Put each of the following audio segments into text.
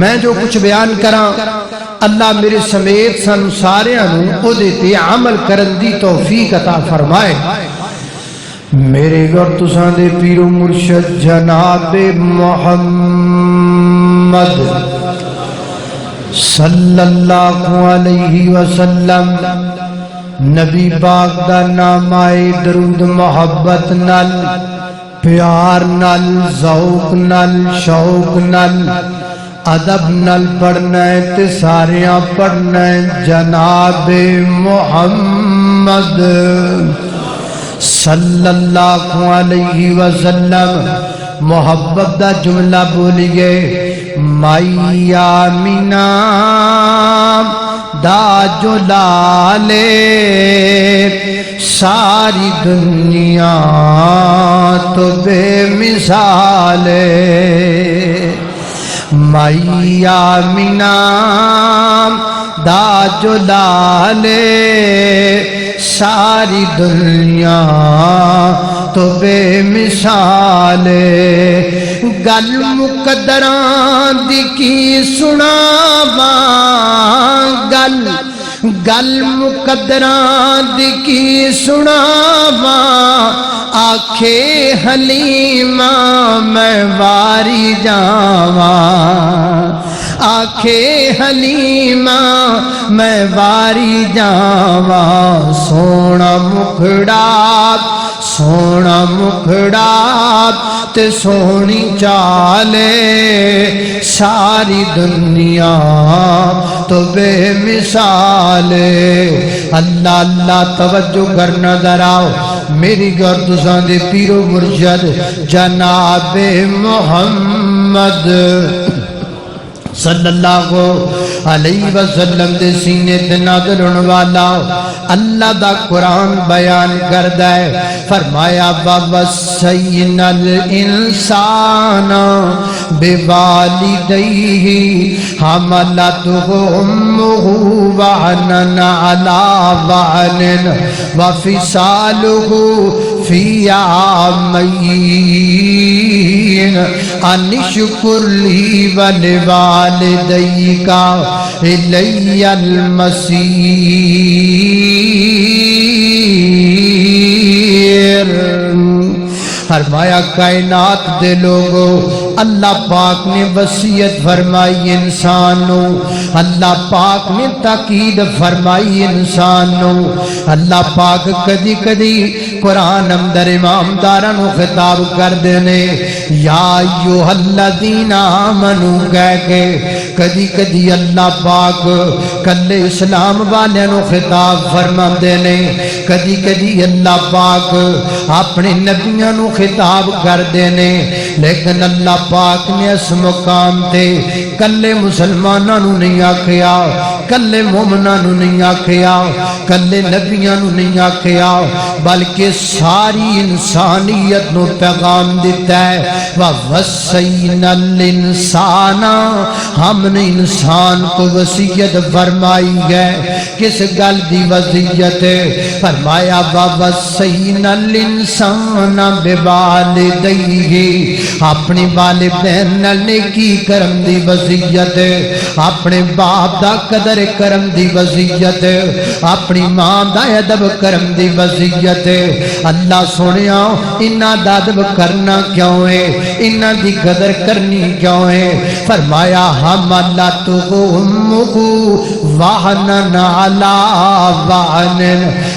میں جو کچھ بیان کراں اللہ میرے سمیت سن ساریاں نوں او دے تے عمل کرن دی توفیق عطا فرمائے۔ میرے گھر تساں دے پیر و مرشد جناب محمد صلی اللہ علیہ وسلم نبی پاک دا نام آئے درود محبت نال پیار نال ذوق نال شوق نال ادب نال پڑھنا ہے تے ساریاں پڑھنا ہے جناب محمد صلی اللہ علیہ وسلم۔ محبت دا جملہ بولیے مائی آمینہ دا جو لالے ساری دنیا تو بے مثال مائی آمینہ دا جو لالے ساری دنیا تو بے مثال گل مقدران دی کی سناواں گل مقدران دی کی سناواں آکھے حلیمہ میں واری جاواں آکھے حلیمہ میں واری جاواں سونا مکھڑا تے سونی چالے ساری دنیا تو بے مثال اللہ اللہ توجہ کرنا ذراؤ میری گردسان دے پیر و مرشد جناب محمد صلی اللہ علیہ وسلم دے سینے تے نازل ہونے والا اللہ دا قرآن بیان کردہ ہے فرمایا وَوَصَّيْنَا الْإِنسَانَ بِوَالِدَيْهِ حَمَلَتْهُ أُمُّهُ وَهْنًا عَلَى وَهْنٍ وَفِصَالُهُ فِي عَامَيْنِ أَنِ اشْكُرْ لِي وَلِوَالِدَيْكَ إِلَيَّ الْمَصِيرُ۔ فرمایا کائنات دے لوگو اللہ پاک نے وصیت فرمائی انسانو اللہ پاک نے تاکید فرمائی انسانو اللہ پاک کدی کدی قرآن اندر امام دارانو خطاب کر دینے یا ایوہ الذین آمنو کہہ کے کدی کدی اللہ پاک کل اسلام والینو خطاب فرما دینے کدی کدی اللہ پاک اپنے نبیانو خطاب کر دینے لیکن اللہ پاک نے اس مقام تے کلے مسلمانانو نہیں آکھیا کلے مومنانو نہیں آکھیا کلے نبیانو نہیں آکھیا بلکہ ساری انسانیت نو پیغام دیتا ہے وَوَصَّيْنَا الْإِنسَانَ ہم نے انسان کو وصیت فرمائی ہے کس گل دی وصیت فرمایا وَوَصَّيْنَا الْإِنسَانَ بِوَالِدَيْهِ اپنی والدین نال نیکی کرم دی وصیت اپنے باپ دا قدر کرم دی وصیت اپنی ماں دا ادب کرم دی وصیت اللہ سنیا انہاں دا ادب کرنا کیوں ہے انہاں دی قدر کرنی کیوں ہے فرمایا حملتہ امہ وہنًا علی وہن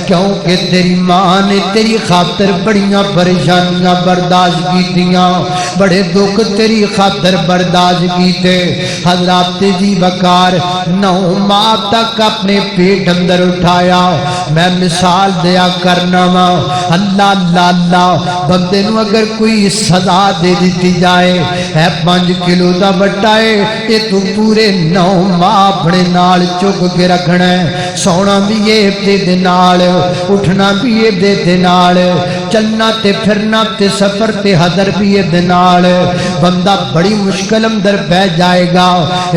کیونکہ تیری ماں نے تیری خاطر بڑیاں پریشانیاں برداشت کی دیاں بڑے دکھ تیری خاطر برداشت کیتے حضرات جی وقار 9 ماہ تک اپنے پیٹ اندر اٹھایا میں مثال دیا کرنا وا اللہ اللہ اللہ بندے نو اگر کوئی سزا دے دیتی جائے ہے 5 کلو دا بٹا ہے یہ تو پورے 9 ماہ اپنے نال چک کے رکھنا ہے سونا بھی یہ دے نال اٹھنا بھی یہ دے نال چلنا تے پھرنا تے سفر تے حضر بھی یہ نال بندہ بڑی مشکل اندر بہ جائے گا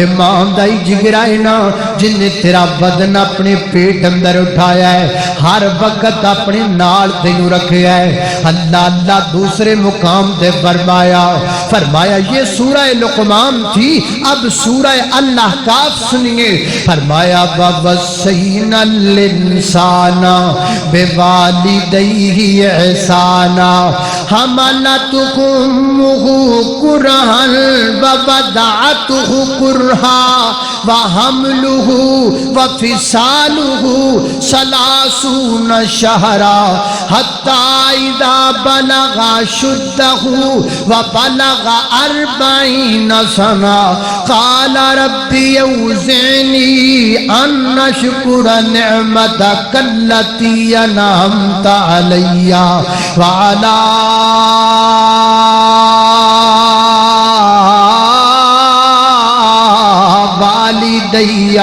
امام دائی جگرائے نا جن نے تیرا بدن اپنے پیٹ اندر اٹھایا ہے ہر وقت اپنے نال تینوں رکھیا ہے اللہ اللہ دوسرے مقام دے فرمایا یہ سورہ لقمان تھی اب سورہ اللہ کاف سنیے فرمایا وَوَصَّيْنَا الْإِنسَانَ بِوَالِدَيْهِ إِحْسَانًا حَمَلَتْهُ أُمُّهُ كُرْهًا وَوَضَعَتْهُ كُرْهًا وَحَمْلُهُ وَفِصَالُهُ 30 شهرا حتى إذا بلغ أشده وبلغ 40 سنة قال ربي أوزعني أن أشكر نعمتك التي أنعمت علي وعلى والدي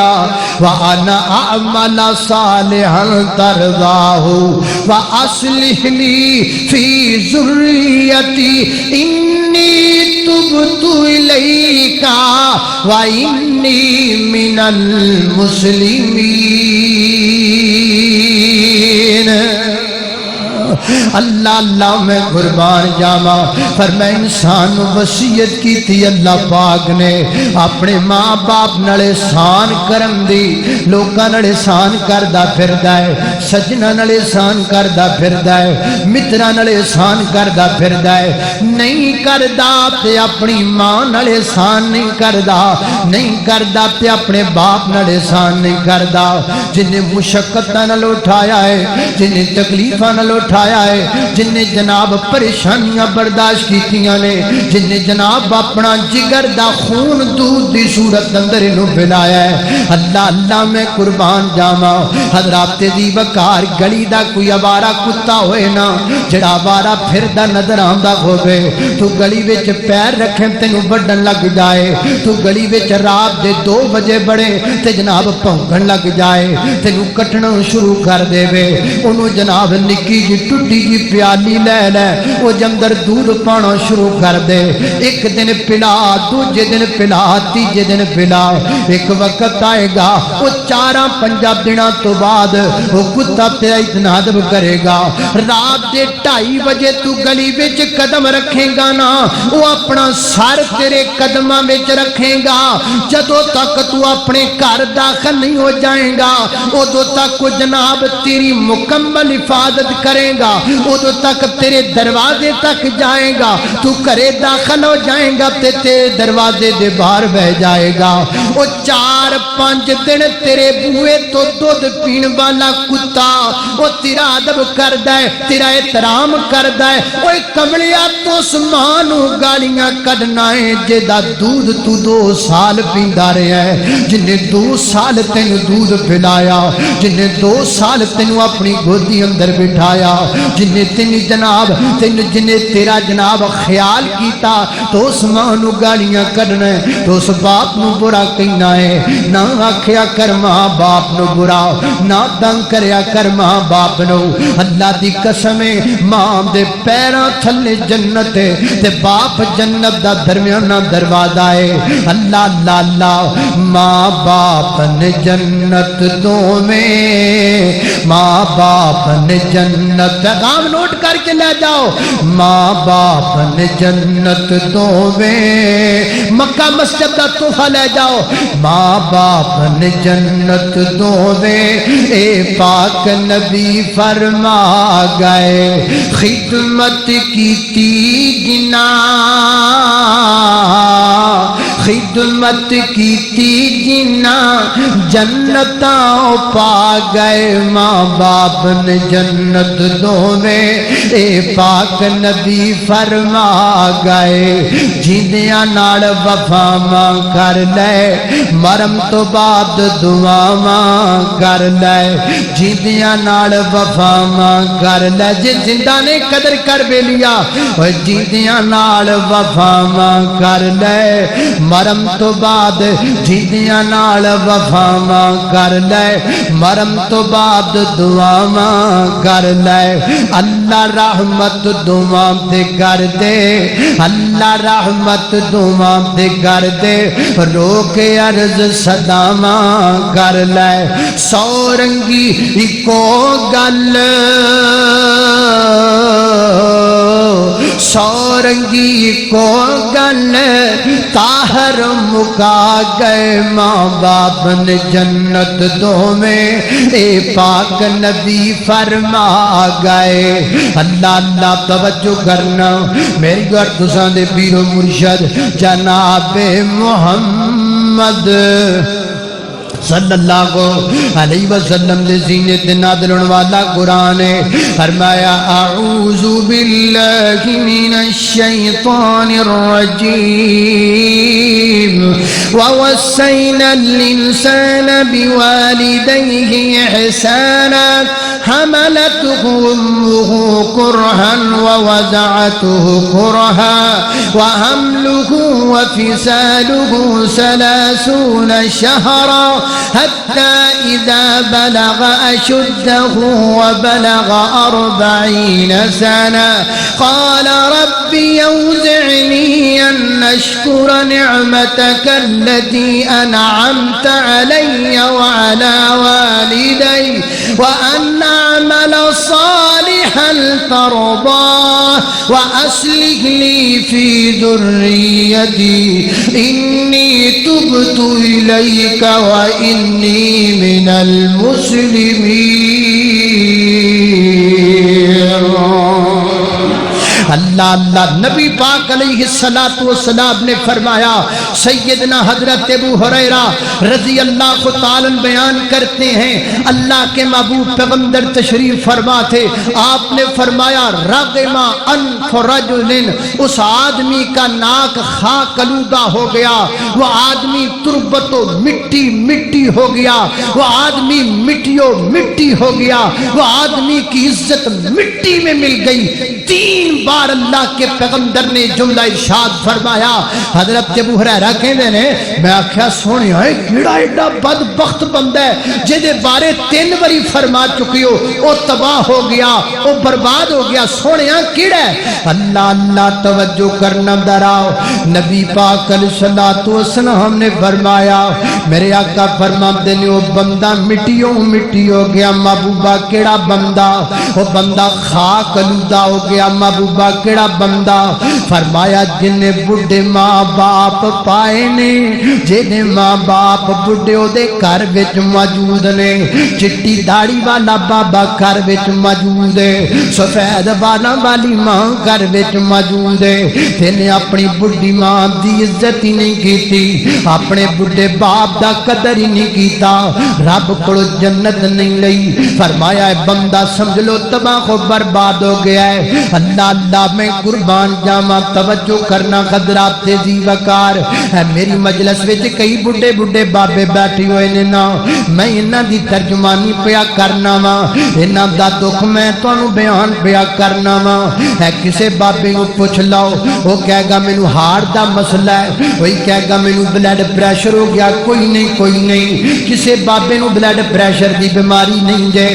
وأنا أعمل صالحا ترضاه وأصلح لي في ذريتي إني تبت إليك وإني من المسلمين اللہ اللہ میں قربان جاما فرمائے انسان وصیت کی تھی اللہ پاک نے اپنے ماں باپ نال احسان کرن دی لوکاں نال احسان کردا پھردا ہے سجنا نال احسان کردا پھردا ہے متراں نال احسان کردا پھردا ہے نہیں کردا تے اپنی ماں نال احسان نہیں کردا تے اپنے باپ نال احسان نہیں کردا جن نے مشقتاں نال اٹھایا ہے جن نے تکلیفاں نال اٹھایا ہے جن نے جناب پریشانیاں برداشت کیتیاں نے جن نے جناب اپنا جگر دا خون دودھ دی صورت اندر انہوں پھیلایا ہے اللہ اللہ میں قربان جاما حضرات دی وقار گلی دا کوئی آوارہ کتا ہوئے نا جڑا آوارہ پھر دا نظر آندا ہوئے تو گلی وچ پیر رکھیں تینوں بڑھن لگ جائے تو گلی وچ رات دے 2 بجے بڑے تے جناب پھونکن لگ جائے تینوں کٹنا شروع کر دے وے انہوں جناب نکی جی ٹوٹی جی پیالی لے لے وہ جندر دودھ پانا شروع کر دے ایک دن پلا دوجے دن پلا تیجے دن پلا ایک وقت آئے گا وہ 4-5 دنوں تو بعد وہ کتا پہ اتنا ادب کرے گا رات دے 2:30 بجے تو گلی وچ قدم رکھیں گا نا وہ اپنا سر تیرے قدمہ وچ رکھیں گا جدوں تک تو اپنے گھر داخل نہیں ہو جائیں گا ادوں تک وہ جناب تیری مکمل حفاظت کرے گا ادو تک تیرے دروازے تک جائے گا تو کرے داخل ہو جائیں گا تے دروازے دے باہر بہ جائے گا وہ 4-5 دن تیرے بوئے تو دودھ پین والا کتا وہ تیرا ادب کردہ ہے تیرا احترام کردہ ہے وہ کملیا تو سمانو گالیاں کڈنا ہے جیدہ دودھ تو 2 سال پیندہ رہے ہیں جن نے 2 سال تینو دودھ پھلایا جن نے 2 سال تینو اپنی گودی اندر بٹھایا جن نے تینی جناب جن نے تیرا جناب خیال کیتا تو اس ماں نو گالیاں کرنا ہے تو اس باپ نو برا کہنا ہے نہ آکھیا کر ماں باپ نو برا نہ دنگ کریا کر ماں باپ نو اللہ دی قسمیں ماں دے پیران تھلے جنت ہے تے باپ جنت دا درمیانہ دروازہ ہے اللہ اللہ اللہ ماں باپ نے جنت دو میں ماں باپ نے جنت پیغام نوٹ کر کے لے جاؤ ماں باپ نے جنت دوویں مکہ مسجد دا تحفہ لے جاؤ ماں باپ نے جنت دوویں اے پاک نبی فرما گئے خدمت کیتی جنا خدمت کیتی جنا جنتاں پا گئے ماں باپ نے جنت دوویں اے پاک نبی فرما گئے جیندیاں نال وفا ماں کر لے مرم تو بعد دعا ماں کر لے جیندیاں نال وفا ماں کر لے جی زندہ نے قدر کر بے لیا جیندیاں نال وفا ماں کر لے مرم تو بعد جیدیاں نال وفاواں کر لے مرم تو بعد دعاواں کر لے اللہ رحمت دعاں تے کر دے اللہ رحمت دعاں تے کر دے رو کے عرض صداواں کر لے سو رنگی اکو گل سو رنگی کو گل طاہر مکا گئے ماں باپ نے جنت دو میں اے پاک نبی فرما گئے اللہ اللہ توجہ کرنا میری گھر تساں دے پیر و مرشد جناب محمد صلی اللہ علیہ وسلم دے سینے تے نازل ہونے والا قرآن ہے فرمایا اعوذ باللہ من الشیطان الرجیم ووصینا الانسان بوالدیہ احسانا حملته امه كرها ووضعته كرها وحمله وفصاله 30 شهرا حتى إذا بلغ أشده وبلغ 40 سنة قال رب أوزعني أن أشكر نعمتك التي أنعمت علي وعلى والدي وأن أعمل صالحا ترضاه وأصلح لي في ذريتي إني تبت إليك وإني من المسلمين اللہ اللہ نبی پاک علیہ السلام نے فرمایا سیدنا حضرت ابو ہریرہ رضی اللہ تعالیٰ بیان کرتے ہیں اللہ کے محبوب پیغمبر تشریف فرما تھے آپ نے فرمایا رغم انف رجل اس آدمی کا ناک خاک آلودہ ہو گیا وہ آدمی تربت و مٹی مٹی ہو گیا وہ آدمی مٹیوں مٹی ہو گیا وہ آدمی کی عزت مٹی میں مل گئی 3 بار اللہ کے پیغمبر نے جملہ ارشاد فرمایا حضرت ابو ہریرہ کہندے نے میں آکھیا سونیا ہے کیڑا ایڈا بدبخت بندہ ہے جے بارے 3 باری فرما چکی ہو او تباہ ہو گیا او برباد ہو گیا سونیا کیڑا ہے اللہ اللہ توجہ کرنا دراؤ نبی پاک علیہ السلام نے فرمایا میرے آقا فرماتے نے وہ بندہ مٹیوں مٹی ہو گیا محبوبہ کیڑا بندہ وہ بندہ خاک آلودہ ہو گیا محبوبہ کیڑا بندہ فرمایا جنہیں بڑھے ماں باپ پائے نے جنہیں ماں باپ بڑھے ہو دے گھر وچ موجود نے چٹی داڑھی والا بابا گھر وچ موجود ہے سفید والا والی ماں گھر وچ موجود ہے تینے اپنی بڑھی ماں دی عزت ہی نہیں کیتی اپنے بڑھے باپ دا قدر ہی نہیں کیتا رب کو جنت نہیں لئی فرمایا بندہ سمجھ لو تباہ و برباد ہو گیا ہے اللہ اللہ میں قربان جاما توجہ کرنا خضرات تیزی وقار ہے میری مجلس وچ کئی بڑھے بڑھے بابے بیٹھی ہوئے نے نا میں انہاں دی ترجمانی پیا کرنا وا انہاں دا دکھ میں تانوں بیان پیا کرنا وا ہے کسے بابے کو پوچھ لو وہ کہے گا مینوں ہارٹ دا مسئلہ ہے وہی کہے گا مینوں بلڈ پریشر ہو گیا کوئی نہیں کسے بابے نو بلڈ پریشر دی بیماری نہیں جے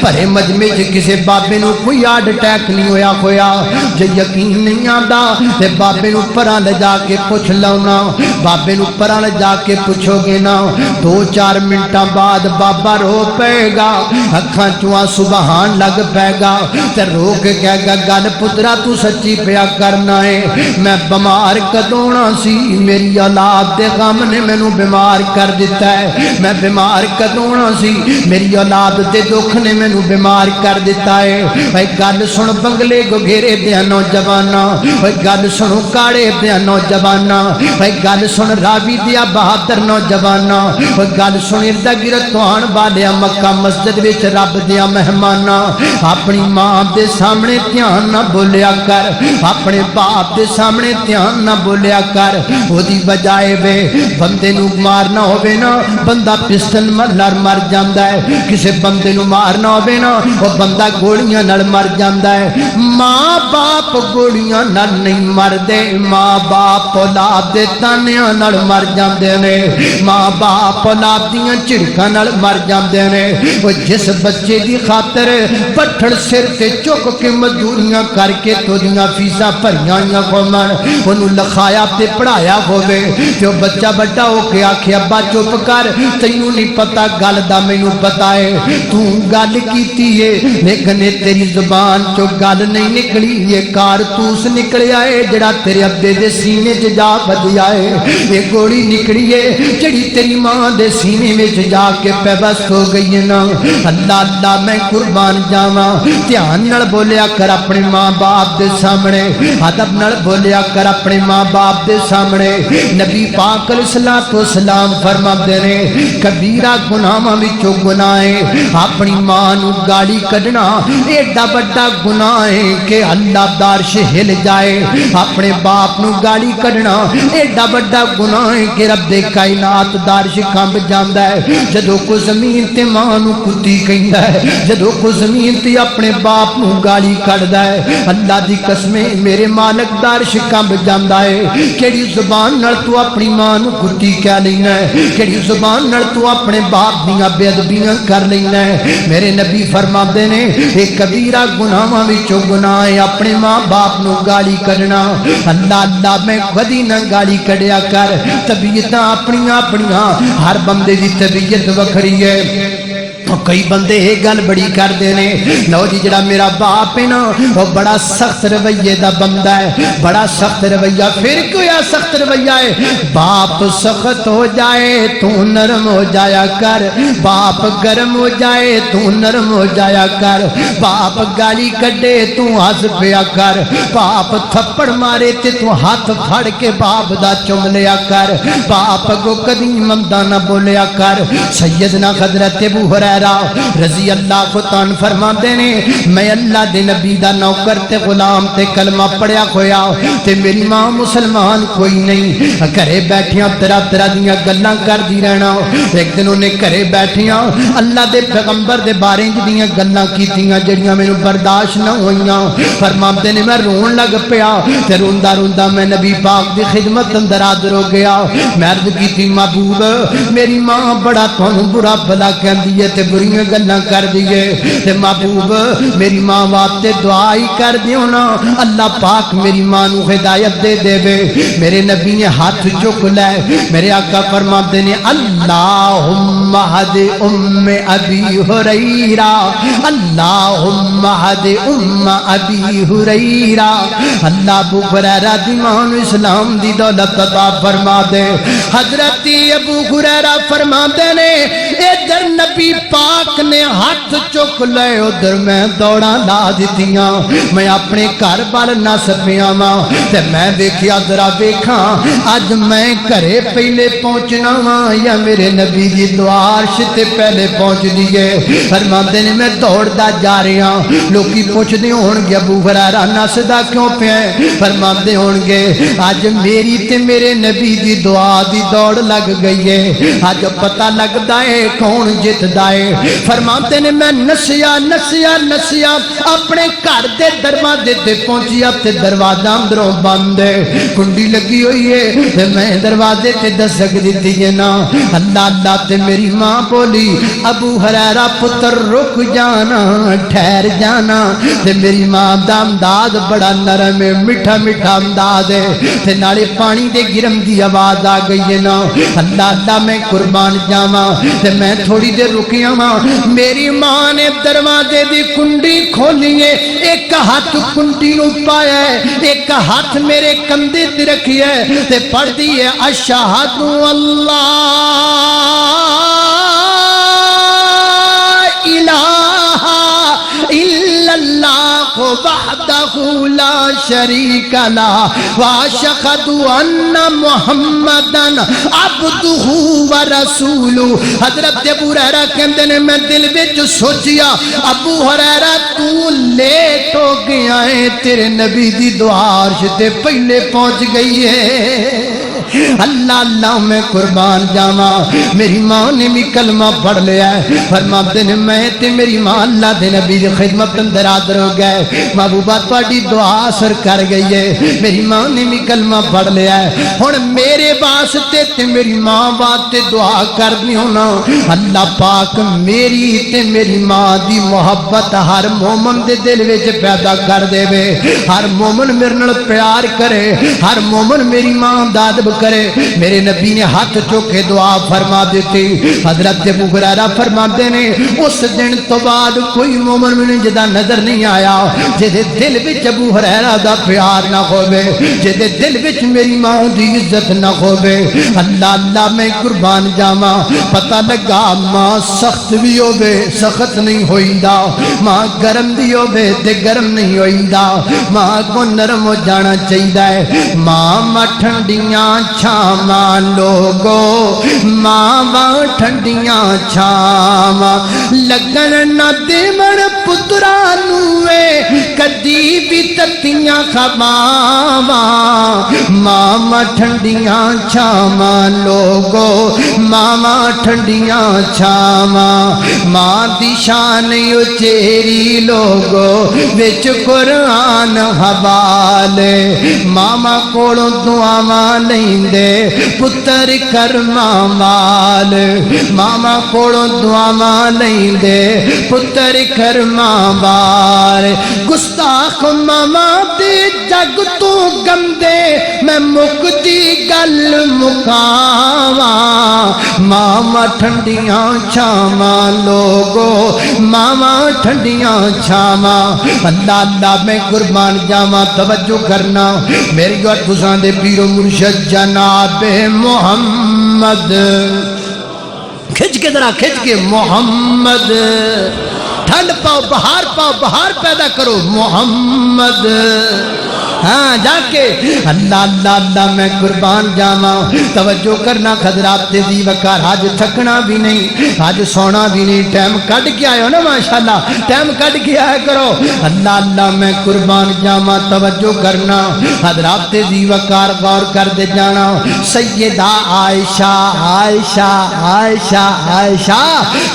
بھرے مجمع وچ کسے بابے نو کوئی ہارٹ اٹیک نہیں ہویا جے یقین نہیں آتا تے بابے نو پرا لے جا کے پوچھ لاؤنا بابے نو پرا لے جا کے پوچھو گے نا 2-4 منٹاں بعد بابا رو پے گا اکھاں چواں سبحان لگ پے گا تے رو کے کہے گا گل پترا تو سچی پیا کرنا ہے میں بیمار کدونا سی میری اولاد دے غم نے مینوں بیمار کر دیتا ہے میں بیمار کدونا سی میری اولاد دے دکھ نے مینوں بیمار کر دیتا ہے اے گل سن بنگلے گو گھیرے دیا نوجوانا گل سنو کاڑے دیا نوجوانا گل سن راوی دیا بہادر نوجوانا گل سن ارد گرد توان والیا مکہ مسجد وچ رب دیا مہمانا اپنی ماں دے سامنے دھیان نہ بولیا کر اپنے باپ دے سامنے دھیان نہ بولیا کر وہ دی بجائے وے بندے نو مارنا ہوئے نا بندہ پستل مر جاندہ ہے کسے بندے نو مارنا ہوئے نا وہ بندہ گوڑیاں نڑ مر جاندہ ہے ماں باپ گوڑیاں نہ نہیں مر دے ماں باپ اولاد دے تانے روٹیاں نال مر جاندے نے ماں باپ اولاد دیاں جھڑکاں نال مر جاندے نے او جس بچے دی خاطر پٹھڑ سر تے چک کے مزدوریاں کر کے تودیاں فیساں بھریاں ہومن اونوں لکھایا تے پڑھایا ہووے تے بچہ بڑا ہو کے آکھے ابا چپ کر تینوں نہیں پتہ گل دا مینوں پتہ ہے تو گل کیتی ہے لیکن تیری زبان چو گل نہیں نکلی یہ کارتوس نکلیا ہے جڑا تیرے ابے دے سینے چ جا بجیا ہے یہ گولی نکلی ہے جڑی تیری ماں دے سینے وچ جا کے پیوست ہو گئی ہے نا اللہ اللہ میں قربان جاواں دھیان نال بولیا کر اپنے ماں باپ دے سامنے ادب نال بولیا کر اپنے ماں باپ دے سامنے نبی پاک علیہ الصلوۃ والسلام فرماتے نے کبیرہ گناہاں وچوں گناہ ہے اپنی ماں نو گالی کڈنا ایڈا بڑا گناہ ہے کہ اللہ دا عرش ہل جائے اپنے باپ نو گالی کڈنا ایڈا بڑا گناہ ہے کہ رب دے کائنات دا عرش کمب جاندا ہے جدوں کو زمین تے ماں نو کتی کہندا ہے جدوں کو زمین تے اپنے باپ نو گالی کڈدا ہے اللہ دی قسم میرے مالک دا عرش کمب جاندا ہے کیڑی زبان نال تو اپنی ماں نو کتی کہہ لینا ہے کیڑی زبان نال تو اپنے باپ دیاں بے ادبیاں کر لینا ہے میرے نبی فرماتے نے ایک کبیرہ گناہاں وچوں گناہ ہے اپنے ماں باپ نو گالی کڈنا اللہ اللہ میں کدی نہ گالی کڈیا کر طبیعتاں اپنیاں ہر بندے دی طبیعت وکھری ہے کئی بندے یہ گل بڑی کرتے ہیں لو جی جڑا میرا باپ ہے نا وہ بڑا سخت رویے دا بندہ ہے بڑا سخت رویہ پھر کیا سخت رویہ ہے باپ سخت ہو جائے تو نرم ہو جایا کر باپ گرم ہو جائے تو نرم ہو جایا کر باپ گالی کڈے تو ہنس پیا کر باپ تھپڑ مارے تے تو ہاتھ پھڑ کے باپ دا چم لیا کر باپ کو کدی مندا نہ بولیا کر سیدنا حضرت ابو ہریرہ رضی اللہ کو تان فرماتے نے میں اللہ دے نبی دا نوکر تے غلام تے کلمہ پڑھیا ہویا تے میری ماں مسلمان کوئی نہیں گھرے بیٹھیاں طرح طرح دیاں گلاں کر دی رہنا ایک دن انہیں گھرے بیٹھیاں اللہ دے پیغمبر دے بارے دیاں گلاں کیتیاں جڑیاں مینوں برداشت نہ ہوئیاں فرماتے نے میں رون لگ پیا تے روندا روندا میں نبی پاک دی خدمت اندر حاضر ہو گیا میں عرض کیتی محبوب میری ماں بڑا تھانوں برا بھلا کہندی ہے تے بریاں گلاں کر دیے تے محبوب میری ماں واسطے دعا ہی کر دیو نا اللہ پاک میری ماں نو ہدایت دے دے وے میرے نبی نے ہاتھ چک لے میرے آقا فرماتے نے اللہم ہد ام ابی ہریرہ اللہم ہد ام ابی ہریرہ اللہ ابو ہریرہ دی ماں نو اسلام دی دولت عطا فرما دے حضرت ابو ہریرہ فرماتے نے ادھر نبی پاک نے ہاتھ چک لے ادھر میں دوڑا لا دیتیاں میں اپنے گھر بال نس پیا ماں تے میں ویکھیا ذرا ویکھاں اج میں گھرے پہلے پہنچنا وا یا میرے نبی دی دعا عرش تے پہلے پہنچ دیے فرماندے نے میں دوڑدا جا رہا لوکی پوچھدے ہون گے ابو ہریرہ نسدا کیوں پیا فرماندے ہون گے اج میری تے میرے نبی دی دعا دی دوڑ لگ گئی ہے اج پتہ لگدا ہے کون جتدا ہے فرماتے نے میں نسیا نسیا نسیا اپنے گھر دے دروازے تے پہنچیا تے دروازہ اندروں بند ہے کنڈی لگی ہوئی ہے تے میں دروازے تے دستک دتی ہے نا اللہ اللہ تے میری ماں بولی ابو ہریرہ پتر رک جانا ٹھہر جانا تے میری ماں دا انداز بڑا نرم ہے میٹھا میٹھا انداز ہے تے نالے پانی دے گرم دی آواز آ گئی ہے نا اللہ اللہ میں قربان جاواں تے میں تھوڑی دیر رکیا ماں میری ماں نے دروازے دی کنڈی کھولی ہے ایک ہاتھ کنڈی نو پایا ہے ایک ہاتھ میرے کندھے تے رکھی ہے تے پڑھ دی ہے اشہد اللہ الہ الا اللہ وحدہ لا شریک لہ واشہد ان محمدا عبدہ ورسولہ حضرت ابو ہریرہ کہندے نے میں دل وچ سوچیا ابو ہریرہ تو لیٹ ہو گیا ہے تیرے نبی دی دعا عرش تے پہلے پہنچ گئی ہے اللہ اللہ میں قربان جاواں میری ماں نے بھی کلمہ پڑھ لیا ہے فرماتے نے میں تے میری ماں اللہ دے نبی دی خدمت اندر حاضر ہو گئے محبوبہ تہاڈی دعا اثر کر گئی ہے میری ماں نے بھی کلمہ پڑھ لیا ہے ہن میرے واسطے تے میری ماں واسطے دعا کر دیو نا اللہ پاک میری تے میری ماں دی محبت ہر مومن دے دل وچ پیدا کر دے وے ہر مومن میرے نال پیار کرے ہر مومن میری ماں دا ادب کرے میرے نبی نے ہاتھ چوک کے دعا فرما دیتی حضرت ابو ہریرہ فرماتے نے اس دن تو بعد کوئی مومن میں جدا نظر نہیں آیا جدے دل وچ ابو ہریرہ دا پیار نہ ہوے جدے دل وچ میری ماں دی عزت نہ ہوے اللہ اللہ میں قربان جاواں پتہ لگا ماں سخت بھی ہوے سخت نہیں ہوئندا ماں گرم بھی ہوے تے گرم نہیں ہوئندا ماں کو نرم ہو جانا چاہیے ماں ٹھنڈیاں چھاواں لوگو ماں ٹھنڈیاں چھاواں لگن نہ دیون پترا نوے کدی بھی تتیاں خواواں ماں ٹھنڈیاں چھاواں لوگو ماں ٹھنڈیاں چھاواں ماں دی شان اچیری لوگو وچ قرآن حوالے ماما کولوں دعاواں لیندے پتر کرماں وال ماما کولوں دعاواں لیندے پتر کرماں وال گستاخ ماما دے جگ تو گندے میں مکتی گل مکاواں ماما ٹھنڈیاں چھاواں لوگو ماما ٹھنڈیاں چھاواں اللہ اللہ میں قربان جاواں توجہ کرنا میری اور تساں دے پیر و مرشد جناب محمد کھچ کے ذرا کھچ کے محمد ٹھنڈ پاؤ بہار پیدا کرو محمد ہاں جا کے اللہ اللہ اللہ میں قربان جاواں توجہ کرنا حضرات دی وقار آج تھکنا بھی نہیں آج سونا بھی نہیں ٹائم کٹ کے آئے ہو نا ماشاءاللہ ٹائم کٹ کے آئے کرو اللہ اللہ میں قربان جاواں توجہ کرنا حضرات دی وقار غور کر دے جانا سیدہ عائشہ عائشہ عائشہ عائشہ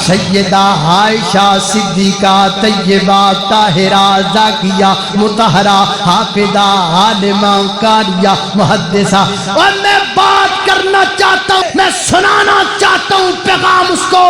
سیدہ عائشہ صدیقہ طیبہ طاہرہ زاکیہ مطہرہ حافظہ عالمہ قاریہ محدثہ اور میں بات کرنا چاہتا ہوں میں سنانا چاہتا ہوں پیغام اس کو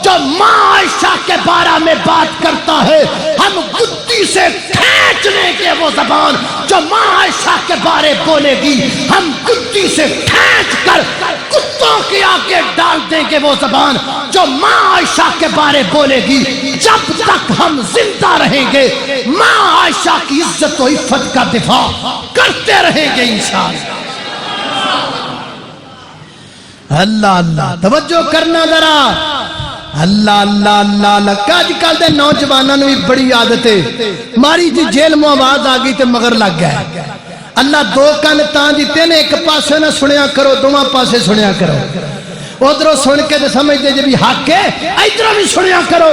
جو ماں عائشہ کے بارے میں بات کرتا ہے ہم گدی سے کھینچ لیں گے وہ زبان جو ماں عائشہ کے بارے بولے گی ہم گدی سے کھینچ کر کتوں کے آگے ڈال دیں گے وہ زبان جو ماں عائشہ کے بارے بولے گی جب تک ہم زندہ رہیں گے ماں عائشہ کی عزت و عفت کا دفاع کرتے رہیں گے انشاءاللہ اللہ اللہ توجہ کرنا ذرا اللہ اللہ اللہ اللہ آج کل دے نوجوانوں نے بھی بڑی عادت ہے ماری جی جیل میں آواز آ گئی تے مگر لگ گئے اللہ دو کن تان دیتے نے ایک پاسے نہ سنیا کرو دوواں پاسے سنیا کرو ادھروں سن کے تو سمجھتے جب حق ہے ادھروں بھی سنیا کرو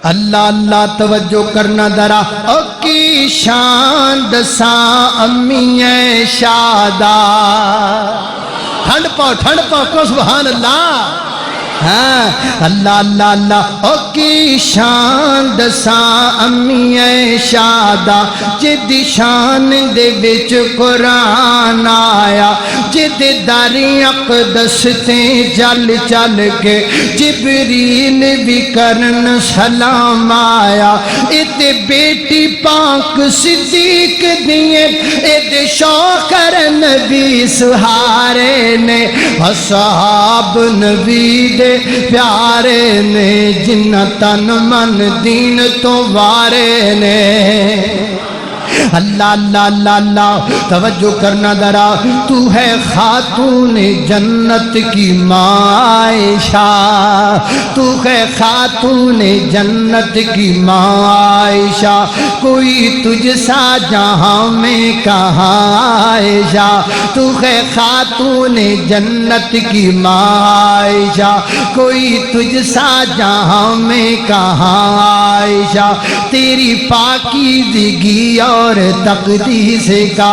اللہ اللہ توجہ کرنا ذرا او کی شان دساں امی شادا ٹھنڈ پاؤ کو سبحان اللہ ہاں اللہ اللہ اللہ او کی شان دساں امی شادا جد شان دے وچ قرآن آیا جد در اقدس تے جل چل کے جبریل بھی کرن سلام آیا ات بیٹی پاک صدیق دیئے ات شوکر نبی سہارے نے اصحاب نبی دے پیارے نے جنہ تن من دین تو وارے نے اللہ اللہ اللہ اللہ توجہ کرنا ذرا تو ہے خاتون جنت کی ماں عائشہ تو ہے خاتون جنت کی ماں عائشہ کوئی تجھ سا جہاں میں کہاں عائشہ تو ہے خاتون جنت کی ماں عائشہ کوئی تجھ سا جہاں میں کہاں عائشہ تیری پاکیزگی اور تقدیس کا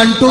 1 to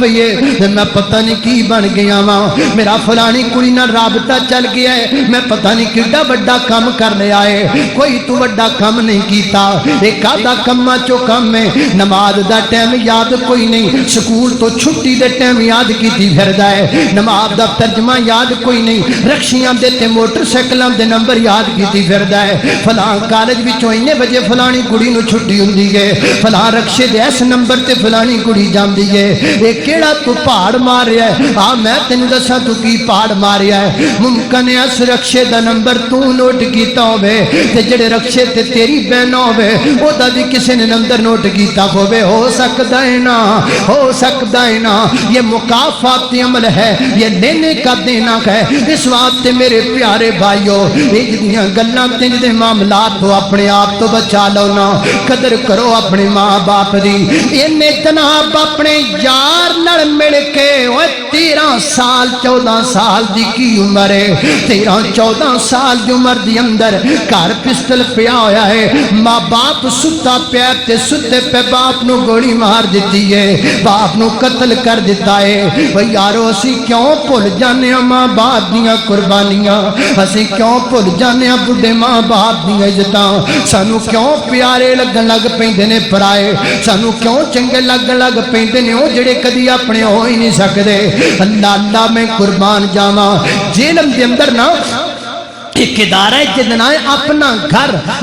پئیے میں پتہ نہیں کی بن گیا وا میرا فلانی کڑی نال رابطہ چل گیا ہے میں پتہ نہیں کیڑا بڑا کام کر لیا ہے کوئی تو بڑا کام نہیں کیتا ایک آدھا کما چو کم ہے نماز دا ٹائم یاد کوئی نہیں سکول تو چھٹی دے ٹائم یاد کیتی پھردا ہے نماز دا ترجمہ یاد کوئی نہیں رکشیاں دے تے موٹر سائیکلاں دے نمبر یاد کیتی پھردا ہے فلاں کالج وچوں اینے بجے فلانی کڑی نو چھٹی ہوندی ہے فلاں رکشے دے اس نمبر تے فلانی کڑی جاندی ہے اے کیڑا تو پہاڑ ماریا ہے آ میں تینوں دساں تو کی پہاڑ ماریا ہے ممکن ہے اس رکشے دا نمبر تو نوٹ کیتا ہوے تے جڑے رکشے تے تیری بہن ہوے او دا بھی کسی نے نمبر نوٹ کیتا ہوے ہو سکدا ہے نا یہ مکافات عمل ہے یہ لینے کا دینا ہے اس واسطے میرے پیارے بھائیو دیاں گلاں تینج دے معاملات ہو اپنے آپ تو بچا لو نا قدر کرو اپنے ماں باپ دی اینے جناب اپنے یار نال مل کے 13 سال 14 سال دی کی عمر ہے 13 14 سال دی عمر دی اندر گھر پسٹل پیا ہویا ہے ماں باپ ستا پیا تے ستے پہ باپ نو گولی مار دیتی ہے باپ نو قتل کر دیتا ہے بھئی یارو اسی کیوں بھول جانے ہیں ماں باپ دیاں قربانیاں اسی کیوں بھول جانے ہیں بڑھے ماں باپ دیاں عزتاں سانو کیوں پیارے لگن لگ پیندے نے پرائے سانو کیوں چنگے لگ پیندے نے او جڑے کدی اپنے ہو ہی نہیں سکدے اللہ میں قربان جاواں جیلم دے اندر نا ایک ادارہ جدنا ہے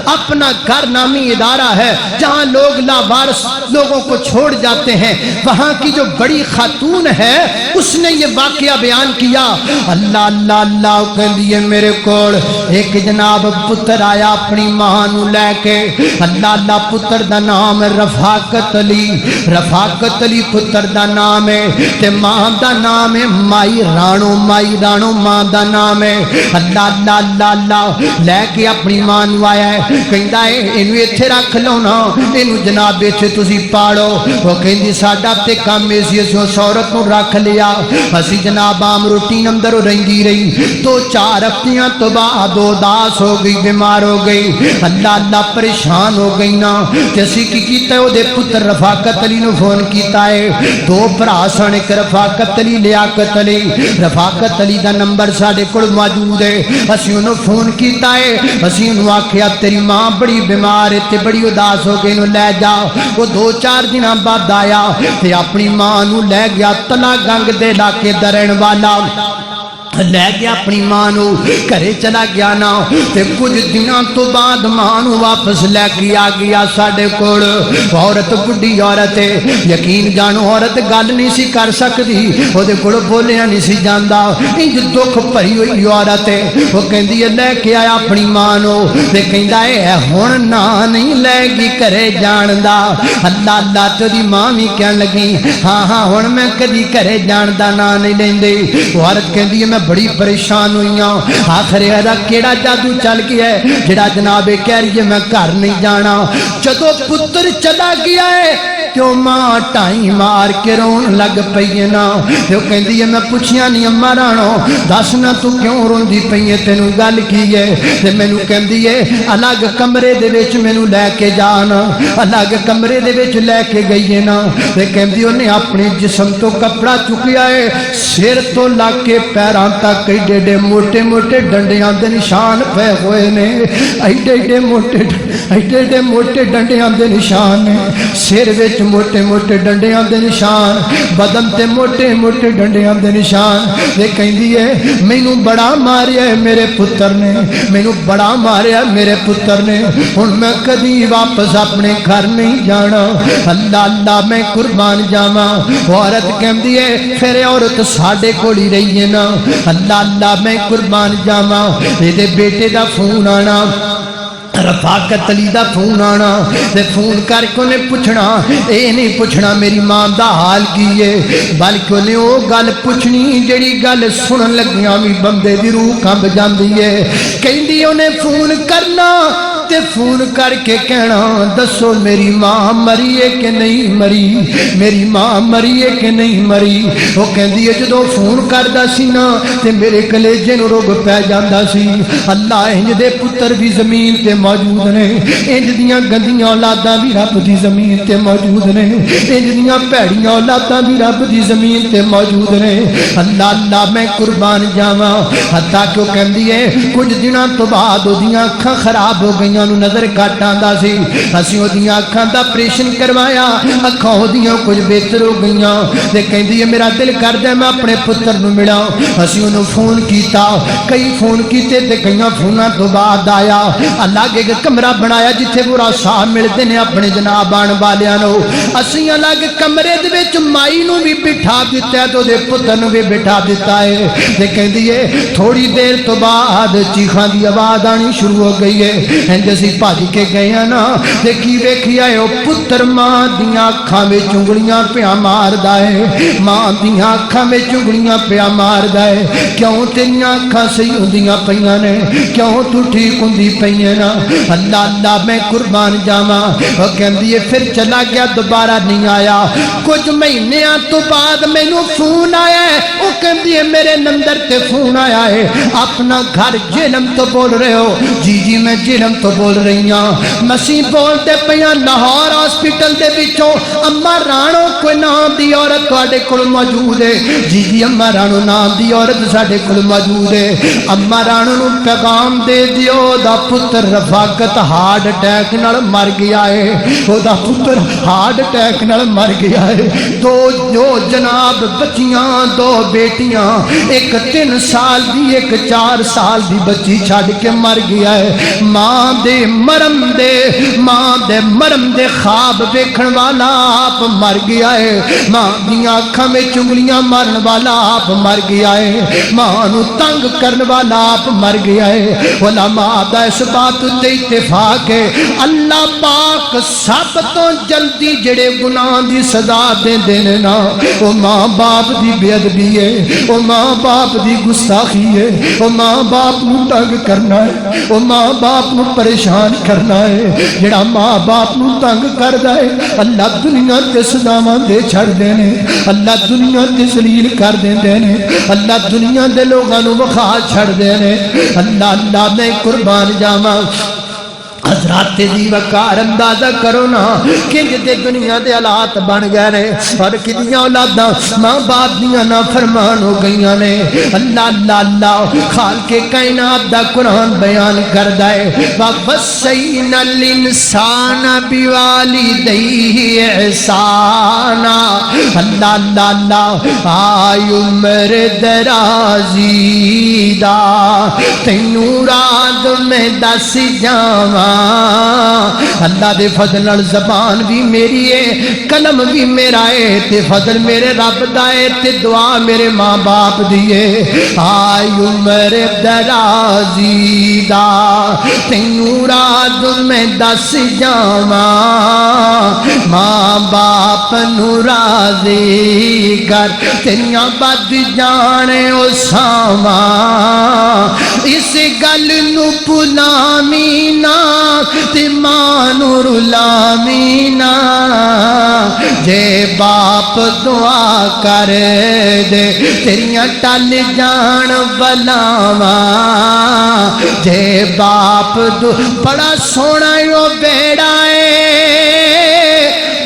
اپنا گھر نامی ادارہ ہے جہاں لوگ لاوارث لوگوں کو چھوڑ جاتے ہیں وہاں کی جو بڑی خاتون ہے اس نے یہ واقعہ بیان کیا اللہ کے لیے میرے کوڑ ایک جناب پتر آیا اپنی ماں نو لے کے اللہ پتر دا نام ہے رفاقت علی پتر دا نام ہے تے ماں دا نام ہے مائی رانو ماں دا نام ہے اللہ لے کے اپنی ماں نو آیا ہے کہندا ہے اینو ایتھے رکھ لو نا اینو جناب ایتھے تسی پاڑو وہ کہندی ساڈا تے کام اسی اس عورت نو رکھ لیا اسی جناب عام روٹین اندر رہندی رہی 2-4 ہفتیاں تو بعد اداس ہو گئی بیمار ہو گئی اللہ پریشان ہو گئی نا تے اسی کی کیتا ہے او دے پتر رفاقت علی نو فون کیتا ہے 2 بھرا سن ایک رفاقت علی لیاقت علی رفاقت علی دا نمبر ساڈے کول موجود ہے اسی انہوں فون کیتا ہے اسی انہوں آکھیا تیری ماں بڑی بیمار ہے تے بڑی اداس ہو گئی انہوں لے جا وہ 2-4 دن بعد آیا تے اپنی ماں انہوں لے گیا تلا گنگ دے علاقے درن والا لے گیا اپنی ماں نو گھرے چلا گیا نا تے کچھ دنوں تو بعد ماں نو واپس لے کے آ گیا ساڈے کول عورت بڈھی عورت ہے یقین جانو عورت گل نہیں سی کر سکتی او دے کول بولیا نہیں سی جاندا انج دکھ بھری ہوئی عورت ہے وہ کہندی ہے لے کے آیا اپنی ماں نو تے کہندا ہے ہن نا نہیں لے گی گھرے جان دا اللہ تے دی ماں وی کہن لگی ہاں ہن میں کدی گھرے جان دا نا نہیں لیندی عورت کہندی ہے میں بڑی پریشان ہوئی ہوں آخر ایدا کیڑا جادو چل گیا ہے جڑا جناب کہہ رہی ہے میں گھر نہیں جانا جدو پتر چلا گیا ہے کیوں ماں ٹائی مار کے رون لگ پئی نا تو کہندی ہے میں پوچھیا نہیں اما رانو دس نا تو کیوں روندی پئی ہے تینوں گل کی ہے تے مینوں کہندی ہے الگ کمرے دے وچ مینوں لے کے جانا الگ کمرے دے وچ لے کے گئی ہے نا تے کہندی اونے اپنے جسم تو کپڑا چکیا ہے سر تو لا کے پیراں تک ایڈے موٹے موٹے ڈنڈیاں دے نشان پے ہوئے نے ایڈے موٹے ڈنڈیاں دے نشان نے سر وچ موٹے موٹے ڈنڈیاں دے نشان بدن تے موٹے موٹے ڈنڈیاں دے نشان تے کہندی ہے مینوں بڑا ماریا ہے میرے پتر نے مینوں بڑا ماریا میرے پتر نے ہن میں کدی واپس اپنے گھر نہیں جانا اللہ میں قربان جاواں عورت کہندی ہے پھر عورت ساڈے کول ہی رہی ہے نا اللہ میں قربان جاواں اے بیٹے دا فون آنا رفاقت علی دا فون آنا تے فون کر کے انہیں پوچھنا اے نہیں پوچھنا میری ماں دا حال کی ہے بلکہ انہیں وہ گل پوچھنی جڑی گل سنن لگیاں بھی بندے دی روح کمب جاندی ہے کہندی انہیں فون کرنا تے فون کر کے کہنا دسو میری ماں مری ہے کہ نہیں مری، میری ماں مری ہے کہ نہیں مری۔ وہ کہندی ہے جدوں فون کردا سی نا تے میرے کلیجے نوں رگ پہ جاندا سی۔ اللہ انج دے پتر بھی زمین تے موجود نے، انج دیاں گندیاں اولاداں بھی رب دی زمین تے موجود نے، انج دیاں بھڑیاں اولاداں بھی رب دی زمین تے موجود نے۔ اللہ اللہ میں قربان جاواں، حتیٰ کہ وہ کہندی ہے کچھ دنوں تو بعد اودیاں اکھاں خراب ہو گئیاں نو نظر گھٹ آندا سی، اسی اودیاں اکھاں دا آپریشن کروایا، اکھاں اودیاں کچھ بہتر ہو گئیاں تے کہندی ہے میرا دل کردا میں اپنے پتر نو ملاں۔ اسی انہوں فون کیتا، کئی فون کیتے تے کئیاں فوناں تو بعد آیا الگ ایک کمرہ بنایا جتھے برا ساہ ملتے نے اپنے جناب آن والیاں نو۔ اسی الگ کمرے دے وچ مائی نو بھی بٹھا دیتا ہے تو دے پتر نو بھی بٹھا دیتا ہے تے کہندی ہے تھوڑی دیر تو بعد چیخاں دی آواز آنی شروع ہو گئی ہے۔ انج اسی بھج کے گئے ہیں نا تے کی ویکھیا ہے او پتر ماں دیاں اکھاں وچ انگلیاں پیا ماردا ہے، ماں دیاں اکھاں وچ انگلیاں پیا ماردا ہے۔ کیوں تیریاں اکھاں صحیح ہوندیاں پیاں نے، کیوں تو ٹھیک ہوندی پیاں نا؟ اللہ اللہ میں قربان جاواں۔ وہ کہندی ہے پھر چلا گیا دوبارہ نہیں آیا۔ کچھ مہینیاں تو بعد مینوں فون آیا ہے، وہ کہندی ہے میرے نمبر تے فون آیا ہے، اپنا گھر جہلم تو بول رہے ہو؟ جی جی میں جہلم تو بول رہی ہوں۔ مسیح بولتے پیاں لاہور ہاسپٹل دے وچوں اما رانو کوئی نام دی عورت تواڈے کول موجود ہے؟ جی جی اما رانو نام دی عورت ساڈے کول موجود ہے۔ اما رانو نو پیغام دے دیو دا پتر رفاقت ہارٹ اٹیک نال مر گیا ہے، او دا پتر ہارٹ اٹیک نال مر گیا ہے۔ دو جناب بچیاں، دو بیٹیاں، ایک 3 سال دی ایک 4 سال دی بچی چھڈ کے مر گیا ہے۔ ماں دے مرم دے خواب ویکھن والا آپ مر گیا ہے، ماں دیاں اکھاں وچ انگلیاں مارن والا آپ مر گیا ہے، ماں نو تنگ کرن والا آپ مر گیا ہے۔ علماء دا اس بات تے اتفاق ہے اللہ پاک سب تو جلدی جڑے گناہ دی سزا دیندے نے نا او ماں باپ دی بے ادبی ہے، او ماں باپ دی گستاخی ہے، او ماں باپ نو تنگ کرنا ہے، او ماں باپ نو پریشان کرنا ہے۔ جڑا ماں باپ نو تنگ کردا ہے اللہ دنیا تے سزاواں دے چھڑ دینے، اللہ دنیا تے ذلیل کر دیندے نے، اللہ دنیا دے لوگاں نو وکھا چھڑ دینے۔ اللہ اللہ میں قربان جاواں۔ حضرات دی وقار اندازہ کرو نا کہ دے دنیا دے حالات بن گئے نے اور کتنیاں اولاداں ماں باپ دیاں نافرمان ہو گئیاں نے۔ اللہ اللہ اللہ خالق کائنات دا قرآن بیان کردا ہے وَوَصَّيْنَا الْإِنسَانَ بِوَالِدَيْهِ إِحْسَانًا۔ اللہ اللہ اللہ آئی عمر درازی دا تینوں رات میں دس جاواں۔ اللہ دے فضل نال زبان بھی میری ہے، قلم بھی میرا ہے، تے فضل میرے رب دا ہے، تے دعا میرے ماں باپ دی ہے۔ آئی عمر درازی دا تینوں رات میں دس جاواں، ماں باپ نو راضی کر تیریاں بد جانے او ساواں۔ اس گل نو بھلاویں نا تے ماں نو رلاویں نا، جے باپ دعا کر دے تیریاں ٹل جان بلاواں۔ جے باپ بڑا سونا او بیڑا ہے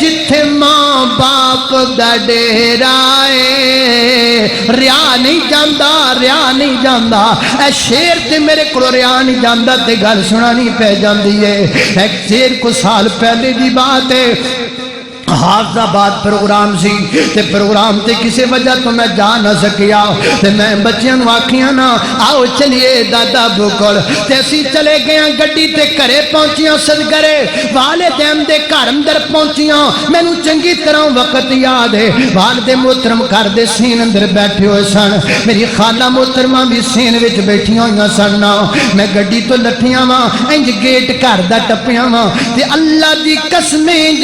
جتھے ماں باپ دا ڈیرا ہے، ریا نہیں جاندا، ریا نہیں جاندا۔ اے شیر تے میرے کولوں ریا نہیں جاندا تے گل سنانی پہ جاندی ہے۔ ایک شیر کو سال پہلے دی بات ہے، حافظ آباد پروگرام سی تے پروگرام تے کسی وجہ تو میں جا نہ سکیا تے میں بچیاں نو آکھیاں نا آؤ چلیے دادا بکل تے اسی چلے گیا گڈی تے گھرے پہنچیاں صدقے والدین دے گھر اندر پہنچیاں مینوں چنگی طرح وقت یاد ہے والد محترم گھر دے سین اندر بیٹھے ہوئے سن میری خالہ محترمہ بھی سین وچ بیٹھیاں ہوئیاں سن میں گڈی تو لٹھیاں وا انج گیٹ گھر دا ٹپیاں وا تے اللہ دی قسم انج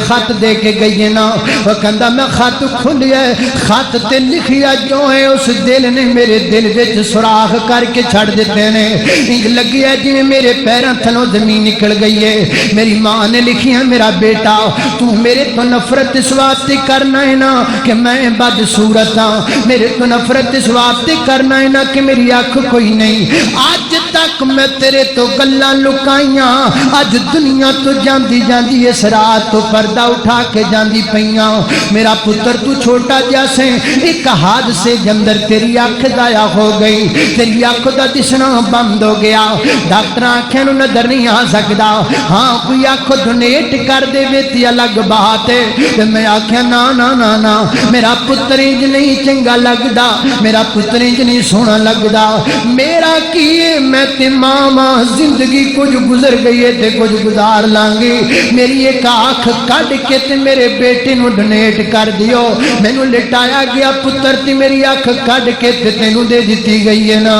خط دے کے گئی ہے نا وہ کہندا میں خط کھلیا خط تے لکھیا جو ہے اس دل نے میرے دل وچ سوراخ کر کے چھڑ دیتے نے انج لگیا جی میرے پیراں تھلوں زمین نکل گئی ہے میری ماں نے لکھیا میرا بیٹا تو میرے تو نفرت اس واسطے کرنا ہے نا کہ میں بدصورت ہاں میرے تو نفرت اس واسطے کرنا ہے نا کہ میری آنکھ کوئی نہیں آج تک میں تیرے تو گلاں لکائیاں اج دنیا تو جاندی جاندی اس رات تو پردہ اٹھا کے جاندی پیاں میرا پتر تو چھوٹا جیسے ایک حادثے جندر تیری آنکھ ضائع ہو گئی تیری آنکھ دا دسنا بند ہو گیا ڈاکٹر آنکھیں نو نظر نہیں آ سکدا ہاں کوئی آنکھ ڈونیٹ کر دے تے الگ بات ہے تے میں آکھیا نا نا نا نا میرا پتر انج نہیں چنگا لگدا میرا پتر انج نہیں سونا لگدا میرا کی میں تے ماما زندگی کچھ گزر گئی ہے تے کچھ گزار لانگی میری ایک آنکھ کڈ کے تے میرے بیٹے نو ڈونیٹ کر دیو مینوں لٹایا گیا پتر تے میری آنکھ کڈ کے تے تینوں دے دتی گئی ہے نا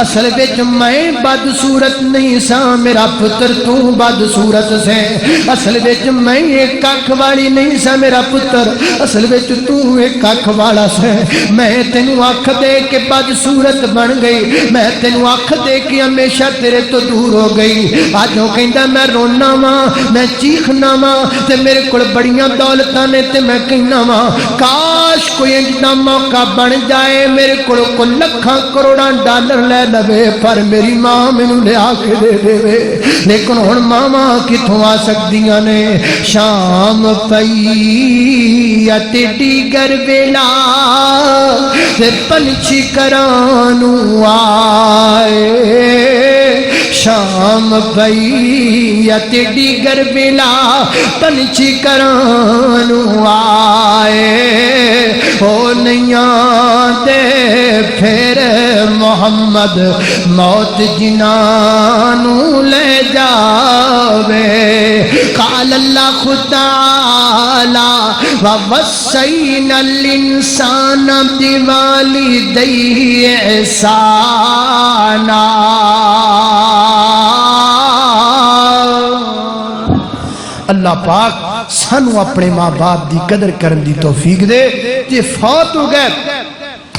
اصل وچ میں بدصورت نہیں سا میرا پتر تو بدصورت سے اصل وچ میں ایک اکھ والی نہیں سا میرا پتر اصل وچ تو ایک اکھ والا سے میں تینوں اکھ دے کے بدصورت بن گئی میں تینوں اکھ دے کے ہمیشہ تیرے تو دور ہو گئی اج او کہندا میں رونا واں میں چیخنا واں تے میرے کول بڑیاں دولتاں نے تے میں کہنا واں کاش کوئی انجا موقع بن جائے میرے کول کو لکھاں کروڑاں ڈالر لے لوے پر میری ماں مینوں لیا کے دے دے لیکن ہن ماما کتھوں آ سکدیاں نے شام پئی تے ڈیگر ویلا تے پنچھی کرانوں آئے شام پئی تے ڈیگر ویلا پنچھی کرانوں آئے او نیاں دے پھر محمد موت جنانوں لے جاوے قال اللہ تعالی ووصینا الانسان بوالدیہ احسانا اللہ پاک سانو اپنے ماں باپ دی قدر کرن دی توفیق دے جے فوت ہو گئے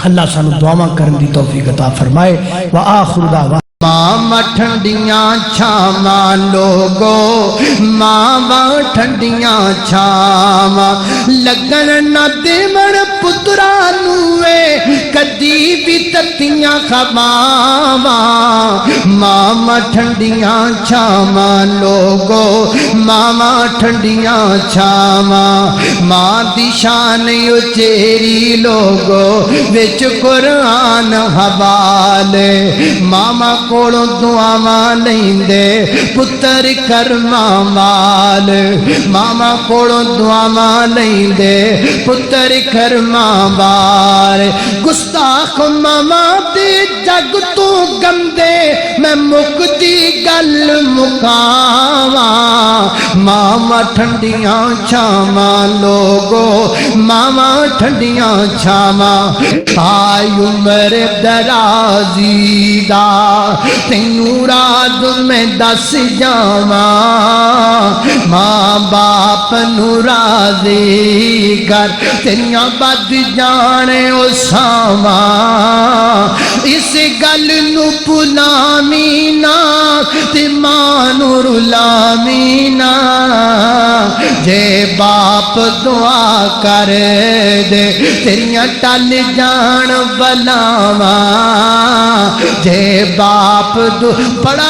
اللہ سانو دعاواں کرن دی توفیق عطا فرمائے وآخر دعوانا ماں ٹھنڈیاں چھاواں لوگو ماں ٹھنڈیاں چھاواں لگن نہ دیوڑ پترا نوے کدی بھی تتیاں خواواں ماں ٹھنڈیاں چھاواں لوگو ماں ٹھنڈیاں چھاواں ماں دی شان اچیری لوگو وچ قرآن حوالے ماما کوڑوں دعاواں نہیں دے پتر کرماں مال ماما کوڑوں دعاواں نہیں دے پتر کرماں بار گستاخ ماما دے جگ تو گندے میں مکتی گل مکاواں ماما ٹھنڈیاں چھاواں لوگو ماما ٹھنڈیاں چھاواں آئی عمر درازی دا تینوں رات میں دس جاواں ماں باپ نو راضی کر تیریاں بد جانے او ساواں اس گل نو بھلاویں نا تے ماں نو رلاویں نا جے باپ دعا کر دے تیریاں ٹل جان بلاواں جے باپ بڑا